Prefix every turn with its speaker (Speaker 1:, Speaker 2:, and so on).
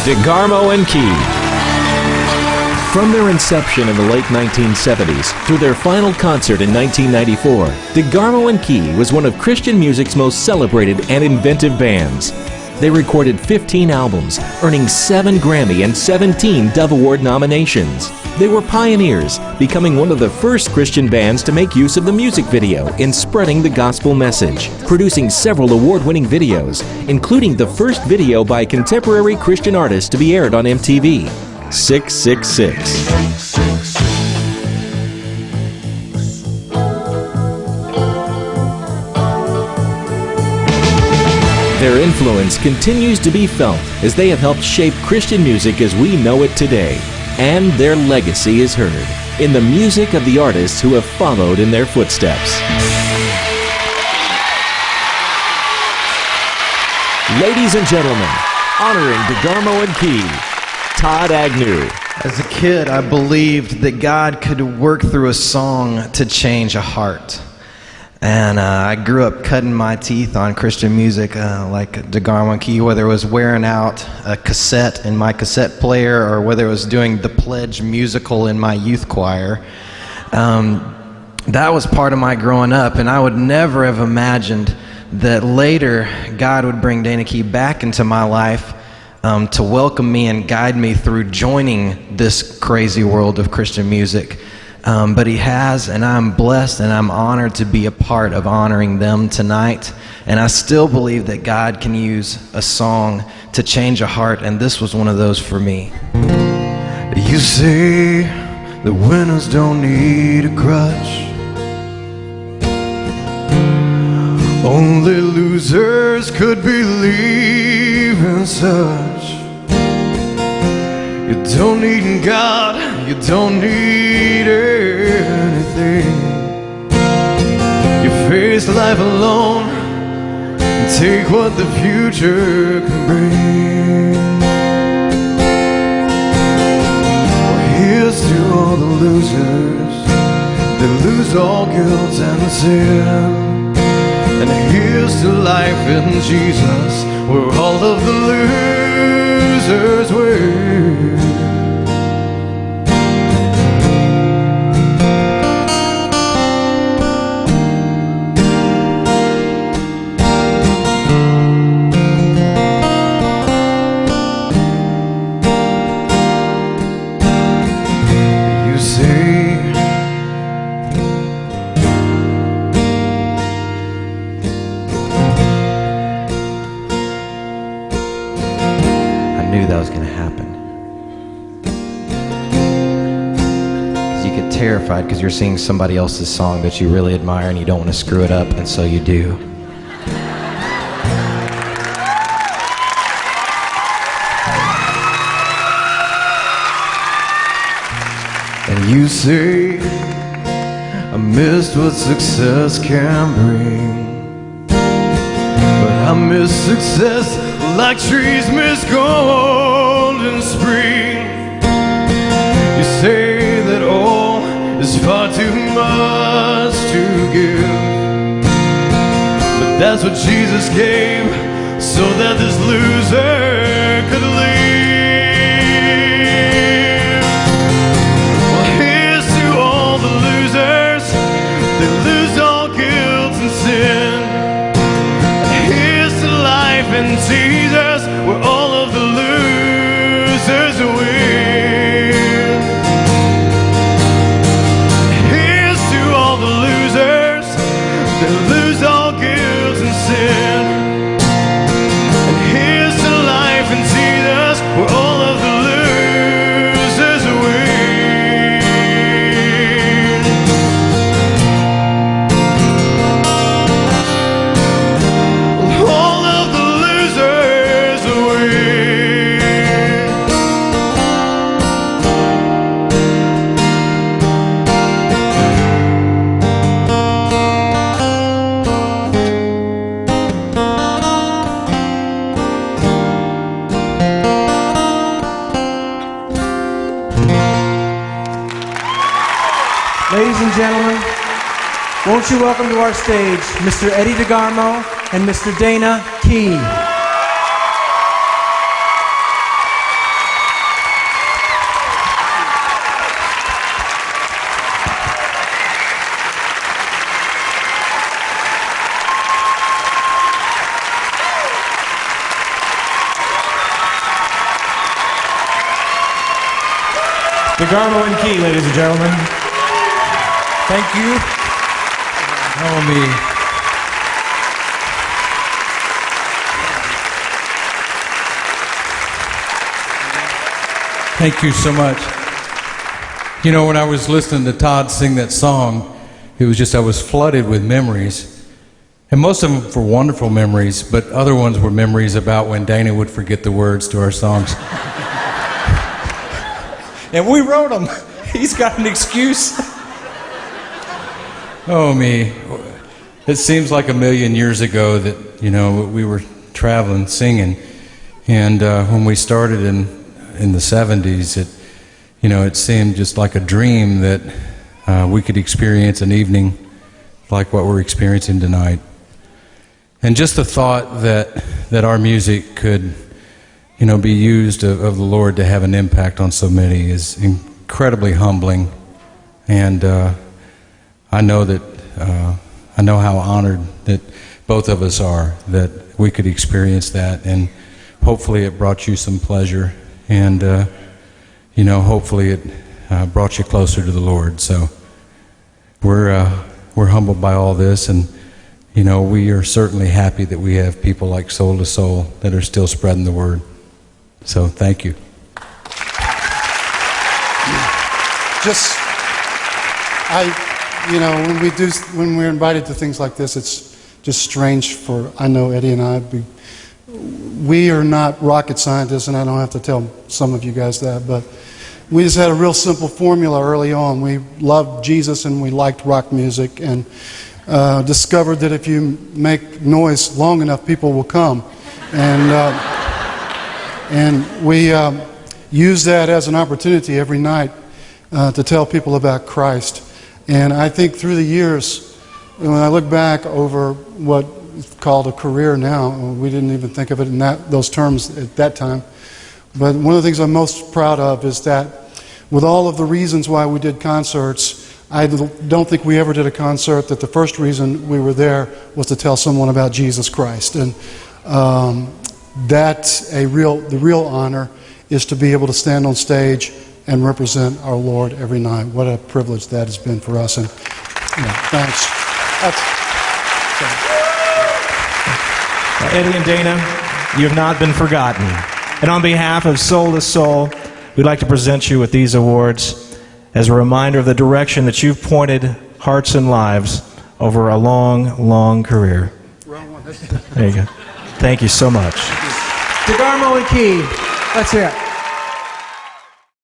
Speaker 1: DeGarmo and Key. From their inception in the late 1970s through their final concert in 1994, DeGarmo and Key was one of Christian music's most celebrated and inventive bands. They recorded 15 albums, earning 7 Grammy and 17 Dove Award nominations. They were pioneers, becoming one of the first Christian bands to make use of the music video in spreading the gospel message, producing several award-winning videos, including the first video by a contemporary Christian artist to be aired on MTV, 666. Their influence continues to be felt as they have helped shape Christian music as we know it today. And their legacy is heard in the music of the artists who have followed in their footsteps. Ladies and gentlemen, honoring DeGarmo and Key, Todd Agnew.
Speaker 2: As a kid, I believed that God could work through a song to change a heart. And I grew up cutting my teeth on Christian music like DeGarmo and Key, whether it was wearing out a cassette in my cassette player or whether it was doing the Pledge musical in my youth choir. That was part of my growing up, and I would never have imagined that later God would bring Dana Key back into my life to welcome me and guide me through joining this crazy world of Christian music. But he has, and I'm blessed and I'm honored to be a part of honoring them tonight. And I still believe that God can use a song to change a heart, and this was one of those for me. You say the winners don't need a crutch, only losers could believe in such. You don't need God, you don't need anything. You face life alone and take what the future can bring. Well, here's to all the losers, they lose all guilt and sin. And here's to life in Jesus, where all of the losers win. You say I knew that was going to happen. Because you get terrified because you're singing somebody else's song that you really admire and you don't want to screw it up, and so you do. And you say, I missed what success can bring, but I miss success like trees miss gold in spring. You say that all is far too much to give, but that's what Jesus gave, so that this loser could live. Well, here's to all the losers, they lose all guilt and sin. Here's to life in Jesus, where all of the losers win. Here's to all the losers, they lose all guilt and sin. And here's to life in Jesus, where all of the losers win. All of the losers win.
Speaker 3: Ladies and gentlemen, won't you welcome to our stage Mr. Eddie DeGarmo and Mr. Dana Key. DeGarmo and Key, ladies and gentlemen.
Speaker 4: Thank you. Oh, me. Thank you so much. You know, when I was listening to Todd sing that song, it was just, I was flooded with memories. And most of them were wonderful memories, but other ones were memories about when Dana would forget the words to our songs. And we wrote them. He's got an excuse. Oh, me. It seems like a million years ago that, you know, we were traveling, singing. And when we started in the 70s, it seemed just like a dream that we could experience an evening like what we're experiencing tonight. And just the thought that our music could, be used of the Lord to have an impact on so many is incredibly humbling. And I know how honored that both of us are that we could experience that. And hopefully it brought you some pleasure. And, hopefully it brought you closer to the Lord. So we're humbled by all this. And, we are certainly happy that we have people like Soul2Soul that are still spreading the word. So thank you.
Speaker 5: When we're invited to things like this, it's just strange for, I know Eddie and I, we are not rocket scientists, and I don't have to tell some of you guys that, but we just had a real simple formula early on. We loved Jesus and we liked rock music, and discovered that if you make noise long enough, people will come. And we use that as an opportunity every night to tell people about Christ. And I think through the years, when I look back over what is called a career now, we didn't even think of it in those terms at that time, but one of the things I'm most proud of is that with all of the reasons why we did concerts, I don't think we ever did a concert that the first reason we were there was to tell someone about Jesus Christ. And that's the real honor is to be able to stand on stage and represent our Lord every night. What a privilege that has been for us. And thanks.
Speaker 3: Eddie and Dana, you have not been forgotten. And on behalf of Soul2Soul, we'd like to present you with these awards as a reminder of the direction that you've pointed hearts and lives over a long, long career. There you go. Thank you so much. DeGarmo and Key, let's hear it.